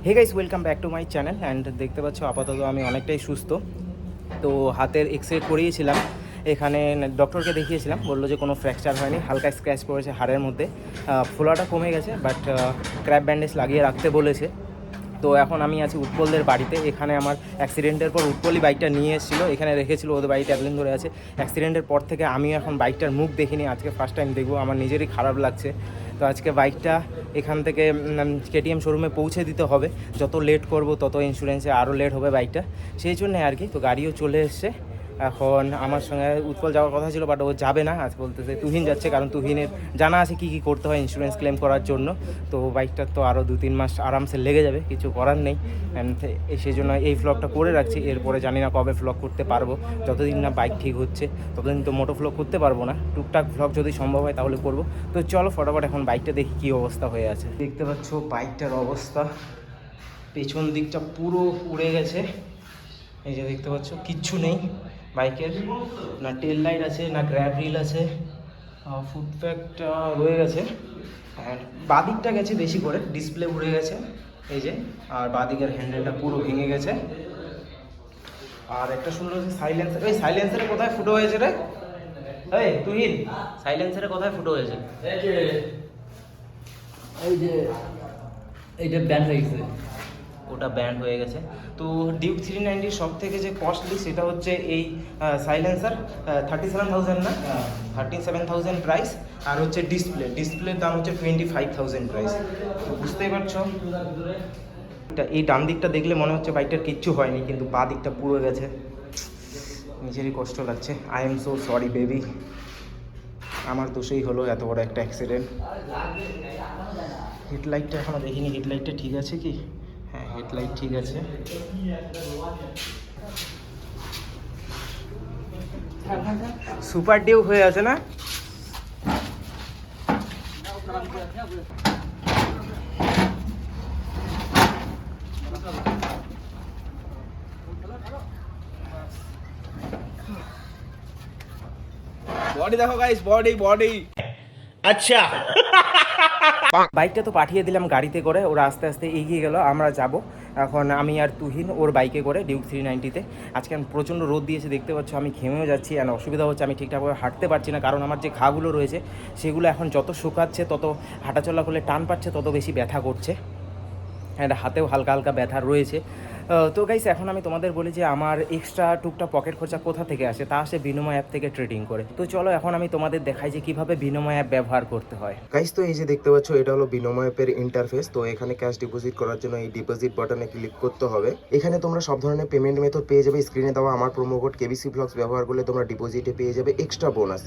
Hey guys, welcome back to my channel. And দেখতে পাচ্ছ আপাতত আমি অনেকটাই সুস্থ। তো হাতের এক্সরে করিয়েছিলাম, এখানে ডক্টরকে দেখিয়েছিলাম, বললো যে কোনো ফ্র্যাকচার হয়নি, হালকা স্ক্র্যাচ পড়েছে হাড়ের মধ্যে, ফোলাটা কমে গেছে, বাট ক্র্যাপ ব্যান্ডেজ লাগিয়ে রাখতে বলেছে। তো এখন আমি আছি উৎপলদের বাড়িতে। এখানে আমার অ্যাক্সিডেন্টের পর উৎপলই বাইকটা নিয়ে এসেছিলো, এখানে রেখেছিল, ওদের বাড়িতে এতদিন ধরে আছে। অ্যাক্সিডেন্টের পর থেকে আমি এখন বাইকটার মুখ দেখিনি, আজকে ফার্স্ট টাইম দেখবো, আমার নিজেরই খারাপ লাগছে। তো আজকে বাইকটা এখান থেকে কেটিএম শোরুমে পৌঁছে দিতে হবে। যত লেট করব তত ইন্স্যুরেন্সে আরও লেট হবে বাইকটা, সেই জন্যে আর কি। তো গাড়িও চলে এসছে। এখন আমার সঙ্গে উৎপল যাওয়ার কথা ছিল, বাট ও যাবে না, আজ বলতেছে তুহিন যাচ্ছে, কারণ তুহিনের জানা আছে কী কী করতে হয় ইন্স্যুরেন্স ক্লেম করার জন্য। তো বাইকটার তো আরও 2-3 মাস আরামসে লেগে যাবে, কিছু করার নেই। অ্যান্ড সেই জন্য এই ভ্লগটা করে রাখছি। এরপরে জানি না কবে ভ্লগ করতে পারবো, যতদিন না বাইক ঠিক হচ্ছে ততদিন তো মোটো ভ্লগ করতে পারবো না। টুকটাক ভ্লগ যদি সম্ভব হয় তাহলে করবো। তো চলো ফটাফট এখন বাইকটা দেখি কী অবস্থা হয়ে আছে। দেখতে পাচ্ছ বাইকটার অবস্থা, পেছন দিকটা পুরো উড়ে গেছে। এই যে দেখতে পাচ্ছ কিচ্ছু নেই বাইকের, না টেল লাইট আছে, না গ্র্যাব রিল আছে, ফুটপ্যাকটা রয়ে গেছে। অ্যান্ড বাদিকটা গেছে বেশি করে, ডিসপ্লে উড়ে গেছে এই যে, আর বাদিকের হ্যান্ডেলটা পুরো ভেঙে গেছে। আর একটা শুনলো যে সাইলেন্সার, ওই সাইলেন্সারে কোথায় ফুটো হয়েছে রে? এই তুহিন, সাইলেন্সারে কোথায় ফুটো হয়েছে? এই যে এইটা ব্যান্ড হয়ে গেছে, ওটা ব্যান্ড হয়ে গেছে। তো ডিউক 390 সব থেকে যে কস্টলি সেটা হচ্ছে এই সাইলেন্সার, 37,000 না, 37,000 প্রাইস। আর হচ্ছে ডিসপ্লের দাম হচ্ছে 25,000 প্রাইস। তো বুঝতেই পারছো, এই ডান দিকটা দেখলে মনে হচ্ছে বাইকটার কিচ্ছু হয়নি, কিন্তু বাঁ দিকটা পুরো গেছে। নিজেরই কষ্ট লাগছে। I am so sorry baby, আমার দোষেই হলো এত বড় একটা অ্যাক্সিডেন্ট। হেডলাইটটা এখনও দেখিনি, হেডলাইটটা ঠিক আছে কি? হ্যাঁ, হেডলাইট ঠিক আছে। সুপার ডিউ হয়ে আছে না? बॉडी देखो गाइस, बॉडी अच्छा। বাইকটা তো পাঠিয়ে দিলাম গাড়িতে করে, ওরা আস্তে আস্তে এগিয়ে গেল, আমরা যাব এখন আমি আর তুহিন ওর বাইকে করে ডিউক 390-তে। আজকে আমি প্রচণ্ড রোদ দিয়েছে দেখতে পাচ্ছ, আমি ঘেমেও যাচ্ছি। আর অসুবিধা হচ্ছে, আমি ঠিকঠাকভাবে হাঁটতে পারছি না, কারণ আমার যে ঘাগুলো রয়েছে সেগুলো এখন যত শুকাচ্ছে তত হাঁটাচলা করলে টান পাচ্ছে, তত বেশি ব্যথা করছে। অ্যান্ড হাতেও হালকা হালকা ব্যথা রয়েছে। তো গাইস, এখন আমি তোমাদের বলি যে আমার এক্সট্রা টুকটা পকেট খরচা কোথা থেকে আসে। তা আসে বিনিময় অ্যাপ থেকে ট্রেডিং করে। তো চলো এখন আমি তোমাদের দেখাই যে কীভাবে বিনিময় অ্যাপ ব্যবহার করতে হয়। গাইস, তো এই যে দেখতে পাচ্ছ এটা হলো বিনিময় অ্যাপের ইন্টারফেস। তো এখানে ক্যাশ ডিপোজিট করার জন্য এই ডিপোজিট বাটনে ক্লিক করতে হবে। এখানে তোমরা সব ধরনের পেমেন্ট মেথড পেয়ে যাবে। স্ক্রিনে দেওয়া আমার প্রোমো কোড কেবিসি ব্লগস ব্যবহার করলে তোমরা ডিপোজিটে পেয়ে যাবে এক্সট্রা বোনাস।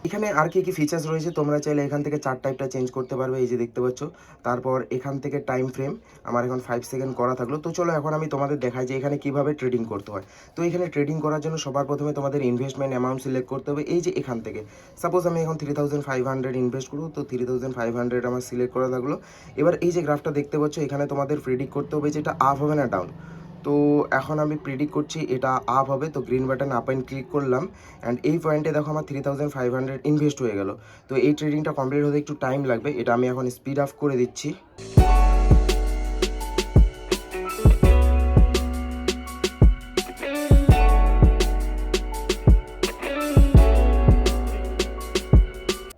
এখানে আর কি ফিচার্স রয়েছে তোমরা চাইলে এখান থেকে চার্ট টাইপটা চেঞ্জ করতে পারবে, এই যে দেখতে পাচ্ছ। তারপর এখান থেকে টাইম ফ্রেম, আমার এখন 5 সেকেন্ড করা থাকলো। তো চলো এখন আমি তোমাদের দেখাই যে এখানে কিভাবে ট্রেডিং করতে হয়। তো এখানে ট্রেডিং করার জন্য সবার প্রথমে তোমাদের ইনভেস্টমেন্ট অ্যামাউন্ট সিলেক্ট করতে হবে। এই যে এখান থেকে সাপোজ আমি এখন 3,500 ইনভেস্ট করবো, তো 3,500 আমার সিলেক্ট করা থাকলো। এবার এই যে গ্রাফটা দেখতে পাচ্ছ, এখানে তোমাদের প্রেডিক্ট করতে হবে যে এটা আপ হবে না ডাউন। তো এখন আমি প্রেডিক্ট করছি এটা আপ হবে, তো green button up and click করলাম। অ্যান্ড এই পয়েন্টে দেখো আমার 3,500 ইনভেস্ট হয়ে গেল। তো এই ট্রেডিংটা কমপ্লিট হতে একটু টাইম লাগবে, এটা আমি এখন স্পিড আপ করে দিচ্ছি।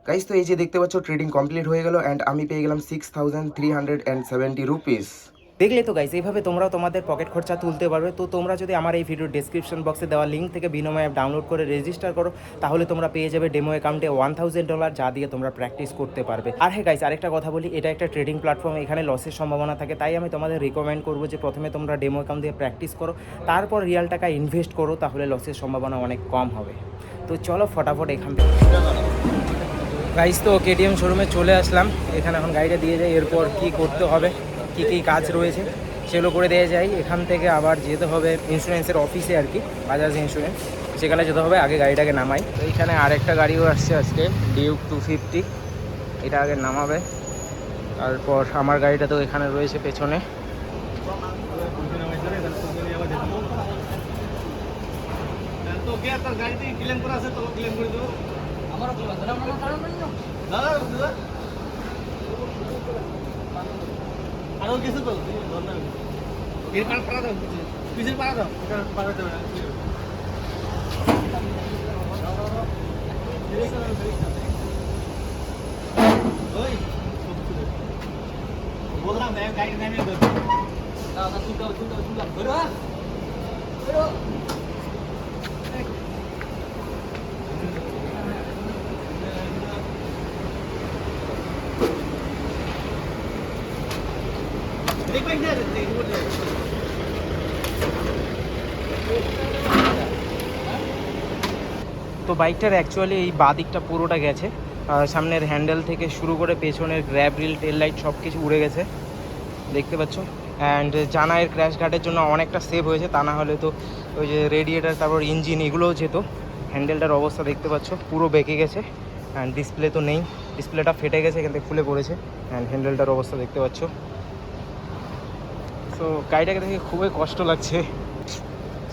গাইস, তো এই যে দেখতে পাচ্ছ ট্রেডিং কমপ্লিট হয়ে গেল। অ্যান্ড আমি পেয়ে গেলাম 6,370 রুপিস। দেখলে তো গাইস, এইভাবে তোমরাও তোমাদের পকেট খরচা তুলতে পারবে। তো তোমরা যদি আমার এই ভিডিওর ডেসক্রিপশন বক্সে দেওয়া লিঙ্ক থেকে বিনিময় অ্যাপ ডাউনলোড করে রেজিস্টার করো, তাহলে তোমরা পেয়ে যাবে ডেমো অ্যাকাউন্টে $1,000, যা দিয়ে তোমরা প্র্যাকটিস করতে পারবে। আর হ্যাঁ গাইস, আরেকটা কথা বলি, এটা একটা ট্রেডিং প্ল্যাটফর্ম, এখানে লসের সম্ভাবনা থাকে। তাই আমি তোমাদের রিকমেন্ড করবো যে প্রথমে তোমরা ডেমো অ্যাকাউন্ট দিয়ে প্র্যাকটিস করো, তারপর রিয়াল টাকা ইনভেস্ট করো, তাহলে লসের সম্ভাবনা অনেক কম হবে। তো চলো ফটাফট এখান থেকে। গাইস, তো কেটিএম শোরুমে চলে আসলাম। এখানে এখন গাড়িটা দিয়ে যাই, এরপর কি করতে হবে, কি কি কাজ রয়েছে সেগুলো করে দিয়ে যাই। এখান থেকে আবার যেতে হবে ইন্স্যুরেন্সের অফিসে আর কি, বাজাজ ইন্স্যুরেন্স, সেখানে যেতে হবে। আগে গাড়িটাকে নামাই। তো এইখানে আরেকটা গাড়িও আসছে আজকে, ডিউক 250, এটা আগে নামাবে। তারপর আমার গাড়িটা তো এখানে রয়েছে পেছনে। আরো কিছু তো এর পাড়া দাও, পিছের পাড়া দাও। পাড়া দাও। ওই বললাম গাড়ি নামিয়ে দাও। দাদা তুই ধরো দেখবেন না তো বাইকটার অ্যাকচুয়ালি এই বাঁ দিকটা পুরোটা গেছে, সামনের হ্যান্ডেল থেকে শুরু করে পেছনের গ্র্যাব রিল টেল লাইট সব কিছু উড়ে গেছে দেখতে পাচ্ছ। অ্যান্ড জানায়ের ক্র্যাশ ঘাটের জন্য অনেকটা সেভ হয়েছে, তা না হলে তো ওই যে রেডিয়েটার তারপর ইঞ্জিন এগুলোও যেত। হ্যান্ডেলটার অবস্থা দেখতে পাচ্ছ পুরো বেঁকে গেছে, অ্যান্ড ডিসপ্লে তো নেই, ডিসপ্লেটা ফেটে গেছে, এখান থেকে খুলে পড়েছে। অ্যান্ড হ্যান্ডেলটার অবস্থা দেখতে পাচ্ছ। সো গাড়িটাকে দেখে খুবই কষ্ট লাগছে।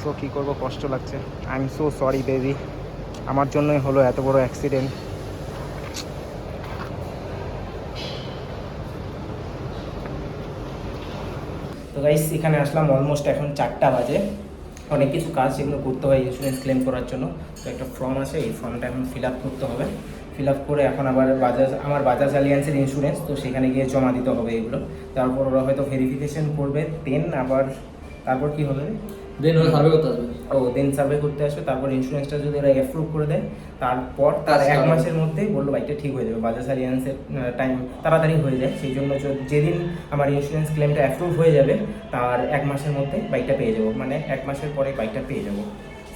সো কী করবো, কষ্ট লাগছে। I am so sorry baby, আমার জন্যই হলো এত বড় অ্যাক্সিডেন্ট। তো গাইস এখানে আসলাম অলমোস্ট এখন 4টা বাজে। অনেক কিছু কাজ যেগুলো করতে হয় ইন্স্যুরেন্স ক্লেম করার জন্য। তো একটা ফর্ম আছে, এই ফর্মটা এখন ফিল আপ করতে হবে। ফিল আপ করে এখন আবার আমার বাজাজ অ্যালিয়ান্সের ইন্স্যুরেন্স, তো সেখানে গিয়ে জমা দিতে হবে এগুলো। তারপর ওরা হয়তো ভেরিফিকেশন করবে, দেন আবার তারপর কি হবে, দেন ওরা সার্ভে করতে আসবে। দেন সার্ভে করতে আসবে। তারপর ইন্স্যুরেন্সটা যদি ওরা অ্যাপ্রুভ করে দেয়, তারপর তার 1 মাসের মধ্যেই বললো বাইকটা ঠিক হয়ে যাবে। বাজাজ অ্যালিয়ান্সের টাইম তাড়াতাড়ি হয়ে যায়, সেই জন্য যেদিন আমার ইন্স্যুরেন্স ক্লেমটা অ্যাপ্রুভ হয়ে যাবে তার 1 মাসের মধ্যে বাইকটা পেয়ে যাবো, মানে 1 মাসের পরে বাইকটা পেয়ে যাবো।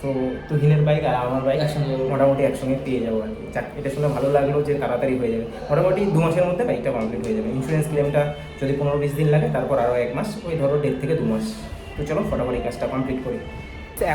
তো তুহিনের বাইক আর আমার বাইক একসঙ্গে মোটামুটি একসঙ্গে পেয়ে যাবো আর কি। এটা শুনে ভালো লাগলো যে তাড়াতাড়ি হয়ে যাবে, মোটামুটি 2 মাসের মধ্যে বাইকটা কমপ্লিট হয়ে যাবে। ইন্স্যুরেন্স ক্লেমটা যদি 15-20 দিন লাগে, তারপর আরও 1 মাস, ওই ধরো 1.5 থেকে 2 মাস। তো চলো ফটাফট কাজটা কমপ্লিট করি।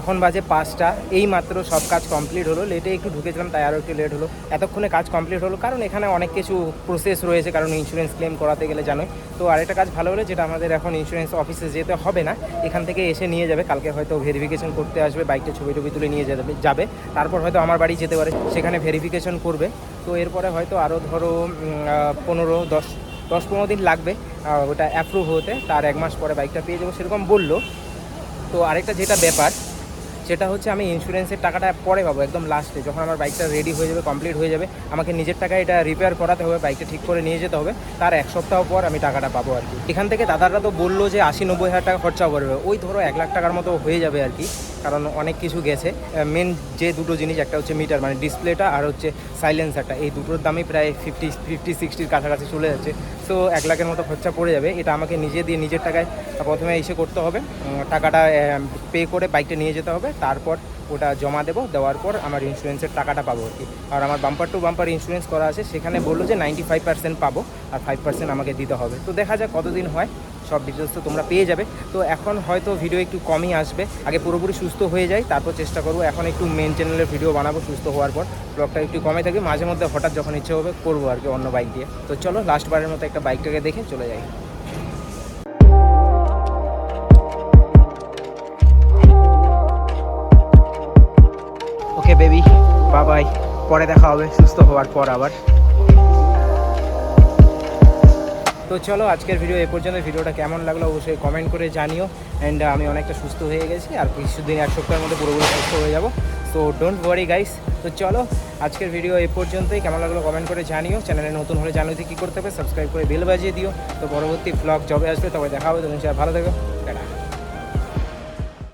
এখন বাজে 5টা, এই মাত্র সব কাজ কমপ্লিট হলো। লেটে একটু ঢুকেছিলাম তাই আরও একটু লেট হলো। এতক্ষণে কাজ কমপ্লিট হলো, কারণ এখানে অনেক কিছু প্রসেস রয়েছে, কারণ ইন্স্যুরেন্স ক্লেম করাতে গেলে জানোই। তো আরেকটা কাজ ভালো হলো, যেটা আমাদের এখন ইন্স্যুরেন্স অফিসে যেতে হবে না, এখান থেকে এসে নিয়ে যাবে। কালকে হয়তো ভেরিফিকেশন করতে আসবে, বাইকটা ছবি তুলে নিয়ে যাবে। তারপর হয়তো আমার বাড়ি যেতে পারে, সেখানে ভেরিফিকেশন করবে। তো এরপরে হয়তো আরও ধরো 10-15 দিন লাগবে ওটা অ্যাপ্রুভ হতে, তার 1 মাস পরে বাইকটা পেয়ে যাবো সেরকম বললো। তো আরেকটা যেটা ব্যাপার, সেটা হচ্ছে আমি ইন্স্যুরেন্সের টাকাটা পরে পাবো, একদম লাস্টে, যখন আমার বাইকটা রেডি হয়ে যাবে, কমপ্লিট হয়ে যাবে। আমাকে নিজের টাকায় এটা রিপেয়ার করাতে হবে, বাইকটা ঠিক করে নিয়ে যেতে হবে, তার 1 সপ্তাহ পর আমি টাকাটা পাবো আর কি। এখান থেকে দাদারা তো বললো যে 80-90 হাজার টাকা খরচা পড়বে, ওই ধরো 1 লাখ টাকার মতো হয়ে যাবে আর কি, কারণ অনেক কিছু গেছে। মেন যে দুটো জিনিস, একটা হচ্ছে মিটার মানে ডিসপ্লেটা, আর হচ্ছে সাইলেন্সারটা, এই দুটোর দামই প্রায় 50-60-র কাছাকাছি চলে যাচ্ছে। সো 1 লাখের মতো খরচা পড়ে যাবে। এটা আমাকে নিজের টাকায় প্রথমে এসে করতে হবে, টাকাটা পে করে বাইকটা নিয়ে যেতে হবে, তারপর ওটা জমা দেওয়ার পর আমার ইন্স্যুরেন্সের টাকাটা পাবো আর কি। আর আমার বাম্পার টু বাম্পার ইন্স্যুরেন্স করা আছে, সেখানে বললো যে 95% পাবো, আর 5% আমাকে দিতে হবে। তো দেখা যাক কতদিন হয়, সব ডিটেলস তো তোমরা পেয়ে যাবে। তো এখন হয়তো ভিডিও একটু কমই আসবে, আগে পুরোপুরি সুস্থ হয়ে যাই, তারপর চেষ্টা করবো। এখন একটু মেন চ্যানেলের ভিডিও বানাবো সুস্থ হওয়ার পর, ব্লগটা একটু কমে থাকবে, মাঝে মধ্যে হঠাৎ যখন ইচ্ছে হবে করবো আর কি অন্য বাইক দিয়ে। তো চলো লাস্টবারের মতো একটা বাইকটাকে দেখে চলে যাই। ওকে বেবি, বাই, পরে দেখা হবে সুস্থ হওয়ার পর আবার। তো চলো আজকের ভিডিও এ পর্যন্ত। ভিডিওটা কেমন লাগলো অবশ্যই কমেন্ট করে জানিও। অ্যান্ড আমি অনেকটা সুস্থ হয়ে গেছি, আর কিছুদিন 1 সপ্তাহের মধ্যে পুরোপুরি সুস্থ হয়ে যাব। So don't worry guys. তো চলো আজকের ভিডিও এ পর্যন্তই। কেমন লাগলো কমেন্ট করে জানিও। চ্যানেলে নতুন হলে জানিয়ে কী করতে হবে, সাবস্ক্রাইব করে বেল বাজিয়ে দিও। তো পরবর্তী ব্লগ যবে আসবে তবে দেখা হবে। তুমি ভালো থেকো।